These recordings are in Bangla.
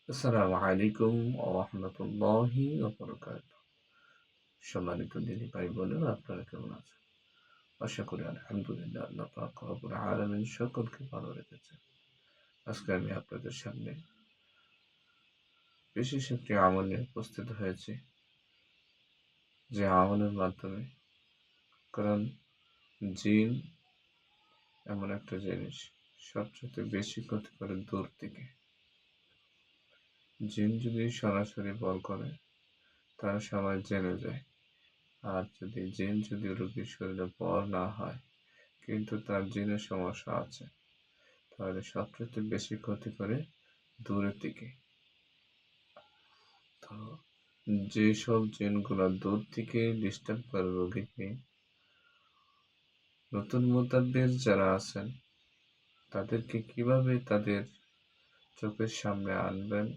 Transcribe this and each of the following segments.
আসসালামু আলাইকুম ওয়া রাহমাতুল্লাহি ওয়া বারাকাতুহু। সম্মানিত দিনী ভাই বোনেরা, আপনারা কেমন আছেন? আশা করি আলহামদুলিল্লাহ আল্লাহ পাক রব্বুল আলামিন সকলকে ভালো রেখেছেন। আজকে আমি আপনাদের সামনে বিশেষ একটি আমল নিয়ে উপস্থিত হয়েছি, যে আমলের মাধ্যমে, কারণ জিন এমন একটা জিনিস সবচেয়ে বেশি ক্ষতি করে দূর থেকে। জিন যদি সরাসরি বল করে তারা সবাই জেনে যায়, আর যদি রোগীর শরীরে বল না হয় কিন্তু তার জিনের সমস্যা আছে, তাহলে সবচেয়ে বেশি ক্ষতি করে দূরের দিকে। তো যেসব জিনগুলো দূর থেকে ডিস্টার্ব করে রোগীকে, নতুন মুতাব্বির যারা আছেন তাদেরকে কিভাবে তাদের চোখের সামনে আনবেন,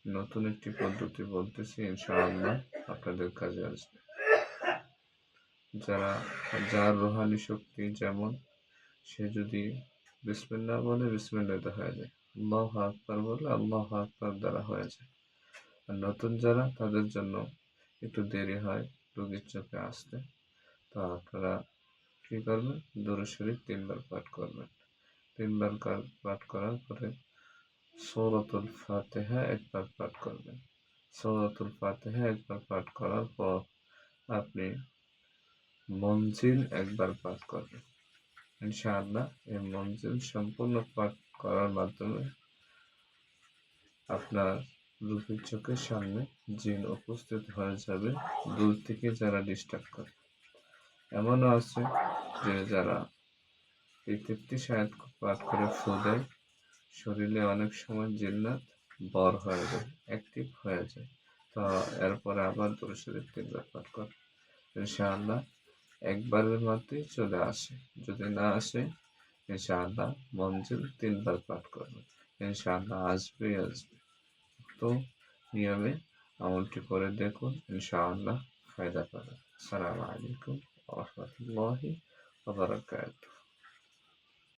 নতুন একটি পদ্ধতি বলতেছি, ইনশাআল্লাহ আপনাদের কাজে আসবে। যার রুহানি শক্তি যেমন, সে যদি বিসমিল্লাহ বলে বিসমিল্লাহতে হয়ে যায়, আল্লাহু আকবার বলে আল্লাহু আকবার দ্বারা হয়ে যায়। আর নতুন যারা, তাদের জন্য একটু দেরি হয় রোগীর চোখে আসতে। তো আপনারা কি করবেন, দুরূদ শরীফ ৩ বার পাঠ করবেন। ৩ বার পাঠ করার পরে সূরাতুল ফাতিহা একবার পাঠ করবেন। সূরাতুল ফাতিহা একবার পাঠ করার পর আপনি মনজিল একবার পাঠ করবেন। ইনশাআল্লাহ এই মনজিল সম্পূর্ণ পাঠ করার মাধ্যমে আপনার রোগীর চোখের সামনে জিন উপস্থিত হয়ে যাবে, দূর থেকে যারা ডিস্টার্ব করে। এমনও আছে যে যারা এই ৩৩ আয়াত পাঠ করে ফু দেয়, শরীরে অনেক সময় জিন্নাত বর হয়ে যায়, অ্যাক্টিভ হয়ে যায়। তো এরপরে আবার দুরূদ শরীফ ৩ বার পাঠ করে ইনশাআল্লাহ একবারের মধ্যেই চলে আসে। যদি না আসে, ইনশাআল্লাহ মঞ্জিল ৩ বার পাঠ করবেন, ইনশাআল্লাহ আসবেই আসবে। তো নিয়মে আমলটি করে দেখুন, ইনশাআল্লাহ ফায়দা পাবেন। আসসালামু আলাইকুম ওয়া রাহমাতুল্লাহি ওয়া বারাকাতুহু।